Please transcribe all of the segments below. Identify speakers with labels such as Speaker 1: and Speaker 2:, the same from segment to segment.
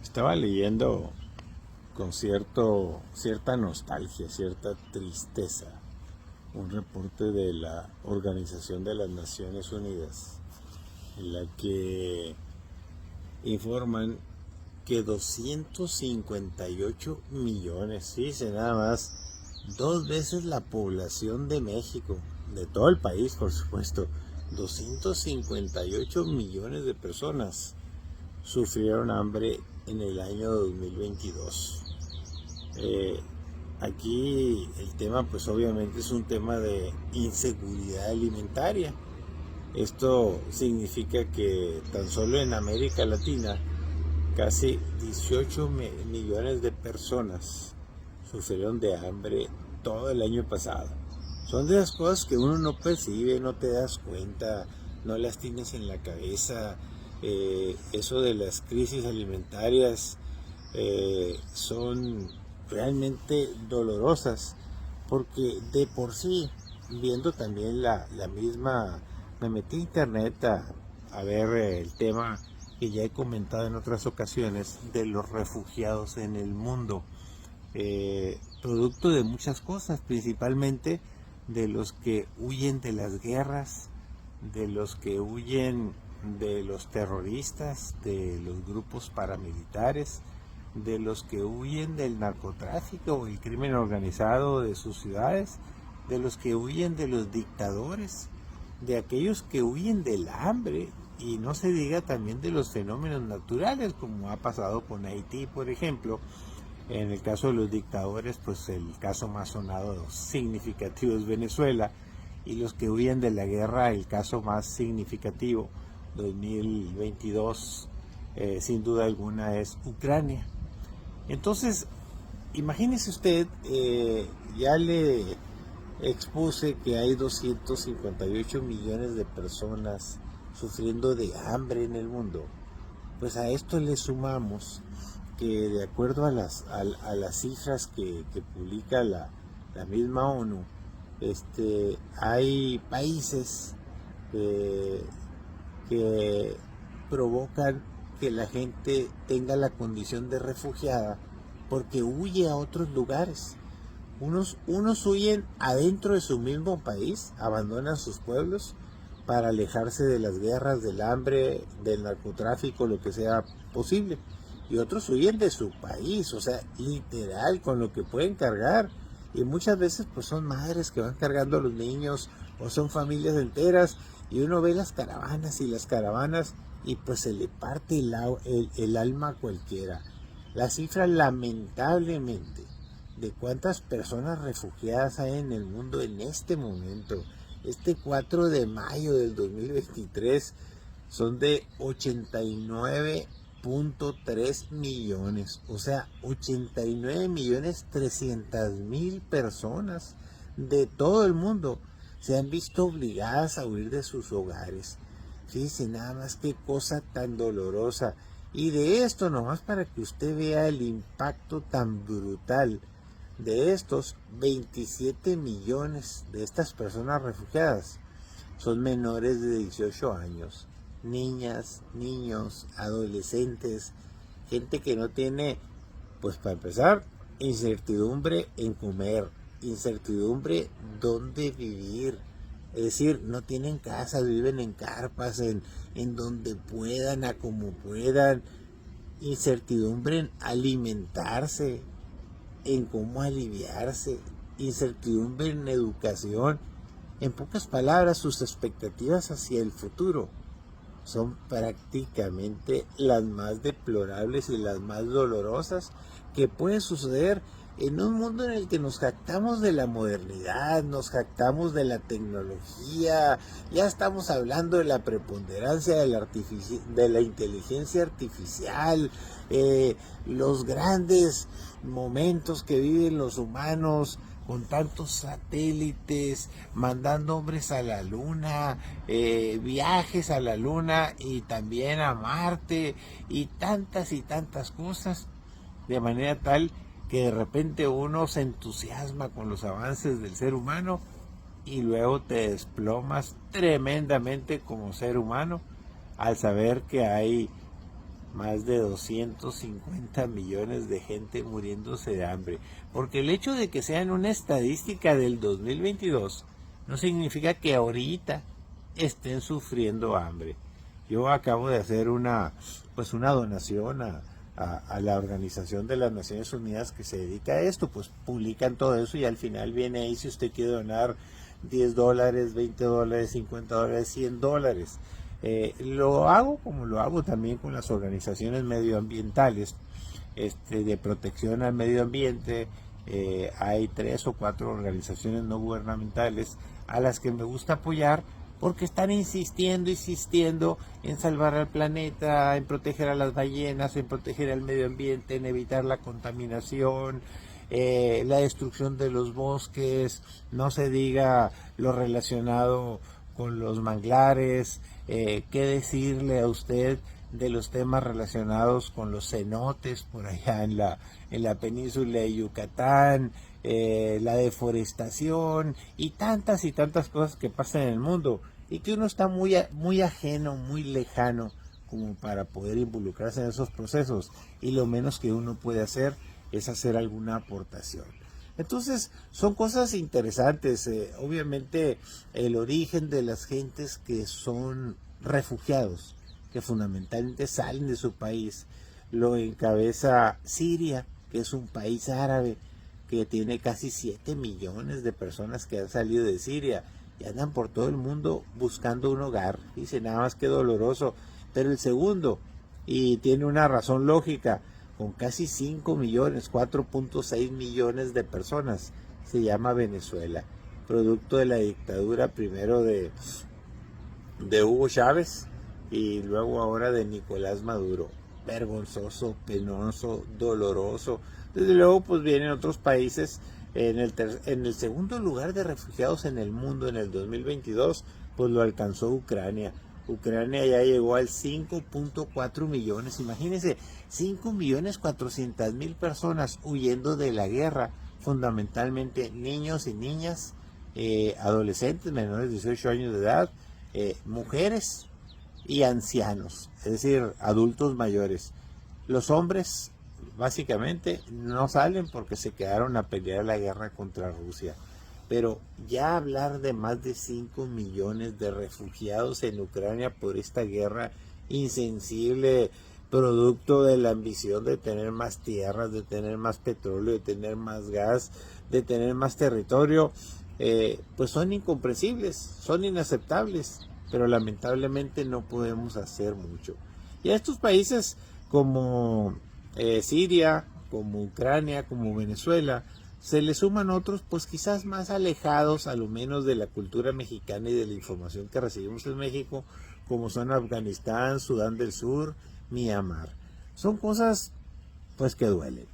Speaker 1: Estaba leyendo con cierta nostalgia, cierta tristeza, un reporte de la Organización de las Naciones Unidas, en la que informan que 258 millones, fíjense nada más, dos veces la población de México, de todo el país por supuesto, 258 millones de personas sufrieron hambre en el año 2022. Eh, Aquí el tema pues obviamente es un tema de inseguridad alimentaria. Esto significa que tan solo en América Latina casi 18 millones de personas sufrieron de hambre todo el año pasado. Son de las cosas que uno no percibe, no te das cuenta, no las tienes en la cabeza. Eso de las crisis alimentarias son realmente dolorosas, porque de por sí, viendo también la misma, me metí a internet a ver el tema que ya he comentado en otras ocasiones de los refugiados en el mundo, producto de muchas cosas, principalmente de los que huyen de las guerras, de los que huyen de los terroristas, de los grupos paramilitares, de los que huyen del narcotráfico o el crimen organizado de sus ciudades, de los que huyen de los dictadores, de aquellos que huyen del hambre, y no se diga también de los fenómenos naturales, como ha pasado con Haití, por ejemplo. En el caso de los dictadores, pues el caso más sonado significativo es Venezuela, y los que huyen de la guerra, el caso más significativo 2022, sin duda alguna, es Ucrania. Entonces, imagínese usted, ya le expuse que hay 258 millones de personas sufriendo de hambre en el mundo. Pues a esto le sumamos que, de acuerdo a las cifras que publica la misma ONU, hay países que, que provocan que la gente tenga la condición de refugiada porque huye a otros lugares. Unos huyen adentro de su mismo país, abandonan sus pueblos para alejarse de las guerras, del hambre, del narcotráfico, lo que sea posible. Y otros huyen de su país, o sea, literal, con lo que pueden cargar. Y muchas veces pues son madres que van cargando a los niños o son familias enteras, y uno ve las caravanas y las caravanas y pues se le parte el alma a cualquiera. La cifra, lamentablemente, de cuántas personas refugiadas hay en el mundo en este momento, este 4 de mayo del 2023, son de 89.3 millones, o sea, 89.300.000 personas de todo el mundo se han visto obligadas a huir de sus hogares. Fíjense nada más qué cosa tan dolorosa. Y de esto, nomás para que usted vea el impacto tan brutal, de estos 27 millones de estas personas refugiadas son menores de 18 años, niñas, niños, adolescentes, gente que no tiene, pues para empezar, incertidumbre en comer, incertidumbre dónde vivir. Es decir, no tienen casas, viven en carpas, en donde puedan, a como puedan. Incertidumbre en alimentarse, en cómo aliviarse, incertidumbre en educación. En pocas palabras, sus expectativas hacia el futuro son prácticamente las más deplorables y las más dolorosas que puede suceder en un mundo en el que nos jactamos de la modernidad, nos jactamos de la tecnología. Ya estamos hablando de la preponderancia de la inteligencia artificial, los grandes momentos que viven los humanos con tantos satélites, mandando hombres a la luna, viajes a la luna y también a Marte, y tantas cosas, de manera tal que de repente uno se entusiasma con los avances del ser humano y luego te desplomas tremendamente como ser humano al saber que hay más de 250 millones de gente muriéndose de hambre. Porque el hecho de que sean una estadística del 2022 no significa que ahorita estén sufriendo hambre. Yo acabo de hacer una donación a la Organización de las Naciones Unidas que se dedica a esto, pues publican todo eso y al final viene ahí si usted quiere donar $10, $20, $50, $100. Lo hago como lo hago también con las organizaciones medioambientales, de protección al medio ambiente. Hay 3 o 4 organizaciones no gubernamentales a las que me gusta apoyar porque están insistiendo en salvar al planeta, en proteger a las ballenas, en proteger al medio ambiente, en evitar la contaminación, la destrucción de los bosques, no se diga lo relacionado con los manglares, qué decirle a usted de los temas relacionados con los cenotes por allá en la península de Yucatán, la deforestación y tantas cosas que pasan en el mundo y que uno está muy ajeno, muy lejano como para poder involucrarse en esos procesos y lo menos que uno puede hacer es hacer alguna aportación. Entonces son cosas interesantes, obviamente el origen de las gentes que son refugiados, que fundamentalmente salen de su país, lo encabeza Siria, que es un país árabe que tiene casi 7 millones de personas que han salido de Siria y andan por todo el mundo buscando un hogar. Dice, nada más que doloroso. Pero el segundo, y tiene una razón lógica, con casi 5 millones, 4.6 millones de personas, se llama Venezuela, producto de la dictadura primero de Hugo Chávez y luego ahora de Nicolás Maduro. Vergonzoso, penoso, doloroso. Desde luego pues vienen otros países. En el segundo lugar de refugiados en el mundo en el 2022 pues lo alcanzó Ucrania. Ucrania ya llegó al 5.4 millones, imagínense, 5.400.000 personas huyendo de la guerra, fundamentalmente niños y niñas, adolescentes menores de 18 años de edad, mujeres y ancianos, es decir, adultos mayores. Los hombres básicamente no salen porque se quedaron a pelear la guerra contra Rusia. Pero ya hablar de más de 5 millones de refugiados en Ucrania por esta guerra insensible, producto de la ambición de tener más tierras, de tener más petróleo, de tener más gas, de tener más territorio, pues son incomprensibles, son inaceptables, pero lamentablemente no podemos hacer mucho. Y a estos países como Siria, como Ucrania, como Venezuela, se le suman otros pues quizás más alejados a lo menos de la cultura mexicana y de la información que recibimos en México, como son Afganistán, Sudán del Sur, Myanmar. Son cosas pues que duelen.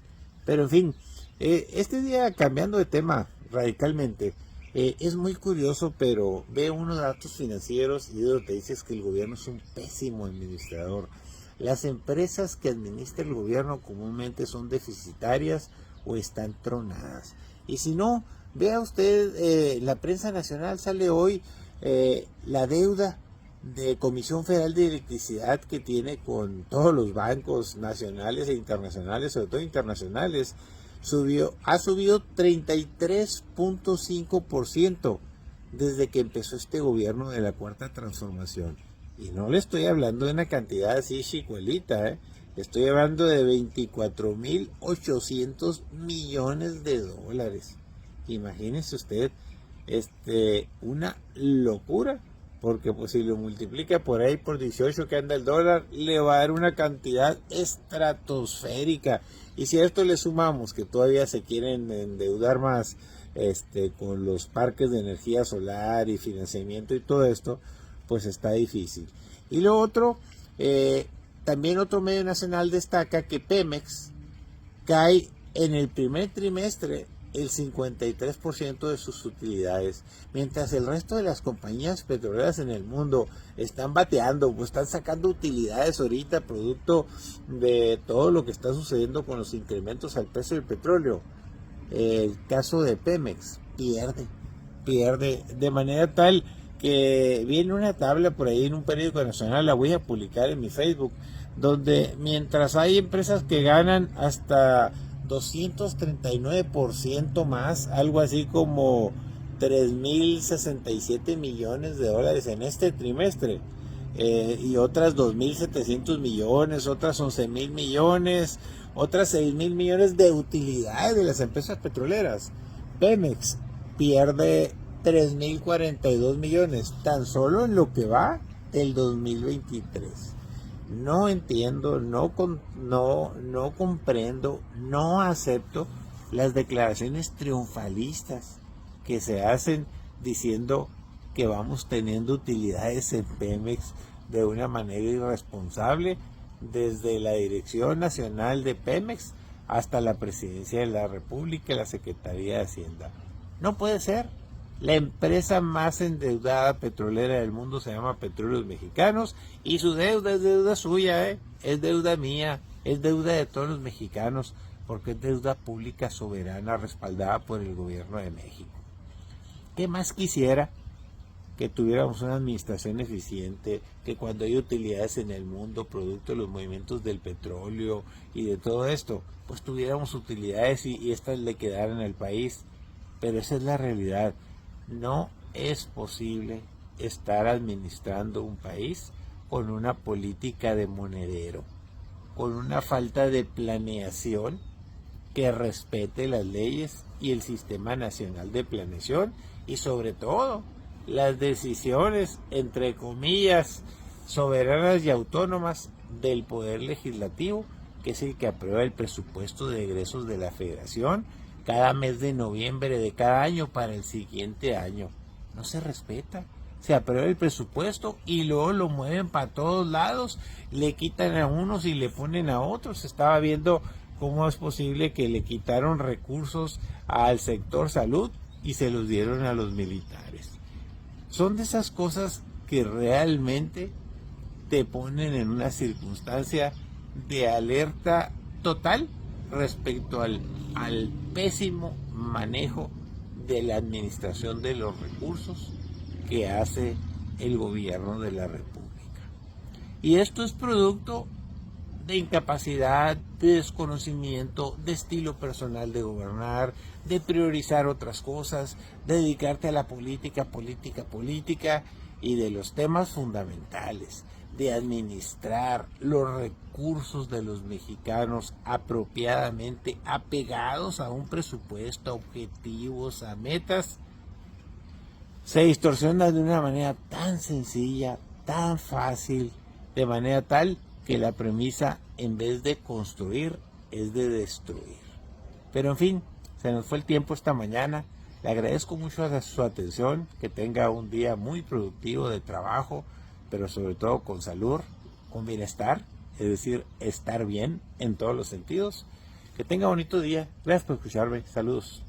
Speaker 1: Pero en fin, este día, cambiando de tema radicalmente, es muy curioso, pero ve unos datos financieros y donde te dices que el gobierno es un pésimo administrador. Las empresas que administra el gobierno comúnmente son deficitarias o están tronadas. Y si no, vea usted, la prensa nacional sale hoy la deuda de Comisión Federal de Electricidad que tiene con todos los bancos nacionales e internacionales, sobre todo internacionales, ha subido 33.5% desde que empezó este gobierno de la Cuarta Transformación. Y no le estoy hablando de una cantidad así chicuelita, estoy hablando de 24.800 millones de dólares. Imagínese usted, una locura, porque pues si lo multiplica por ahí por 18 que anda el dólar, le va a dar una cantidad estratosférica. Y si a esto le sumamos que todavía se quieren endeudar más con los parques de energía solar y financiamiento y todo esto, pues está difícil. Y lo otro, también otro medio nacional destaca que Pemex cae en el primer trimestre el 53% de sus utilidades, mientras el resto de las compañías petroleras en el mundo están bateando, pues están sacando utilidades ahorita producto de todo lo que está sucediendo con los incrementos al precio del petróleo. El caso de Pemex pierde de manera tal que viene una tabla por ahí en un periódico nacional, la voy a publicar en mi Facebook, donde mientras hay empresas que ganan hasta 239% más, algo así como 3.067 millones de dólares en este trimestre, y otras 2.700 millones, otras 11.000 millones, otras 6.000 millones de utilidades de las empresas petroleras. Pemex pierde 3.042 millones tan solo en lo que va del 2023. No entiendo, no comprendo, no acepto las declaraciones triunfalistas que se hacen diciendo que vamos teniendo utilidades en Pemex de una manera irresponsable, desde la Dirección Nacional de Pemex hasta la Presidencia de la República y la Secretaría de Hacienda. No puede ser. La empresa más endeudada petrolera del mundo se llama Petróleos Mexicanos, y su deuda es deuda suya, es deuda mía, es deuda de todos los mexicanos, porque es deuda pública soberana respaldada por el gobierno de México. ¿Qué más quisiera? Que tuviéramos una administración eficiente, que cuando hay utilidades en el mundo, producto de los movimientos del petróleo y de todo esto, pues tuviéramos utilidades y estas le quedaran al país. Pero esa es la realidad. No es posible estar administrando un país con una política de monedero, con una falta de planeación que respete las leyes y el Sistema Nacional de Planeación, y sobre todo las decisiones, entre comillas, soberanas y autónomas del Poder Legislativo, que es el que aprueba el presupuesto de egresos de la Federación cada mes de noviembre de cada año para el siguiente año. No se respeta. Se aprueba el presupuesto y luego lo mueven para todos lados, le quitan a unos y le ponen a otros. Estaba viendo cómo es posible que le quitaron recursos al sector salud y se los dieron a los militares. Son de esas cosas que realmente te ponen en una circunstancia de alerta total respecto al pésimo manejo de la administración de los recursos que hace el gobierno de la República. Y esto es producto de incapacidad, de desconocimiento, de estilo personal de gobernar, de priorizar otras cosas, de dedicarte a la política y de los temas fundamentales, de administrar los recursos de los mexicanos apropiadamente, apegados a un presupuesto, a objetivos, a metas, se distorsiona de una manera tan sencilla, tan fácil, de manera tal que la premisa, en vez de construir, es de destruir. Pero en fin, se nos fue el tiempo esta mañana. Le agradezco mucho su atención, que tenga un día muy productivo de trabajo, pero sobre todo con salud, con bienestar, es decir, estar bien en todos los sentidos. Que tenga bonito día. Gracias por escucharme. Saludos.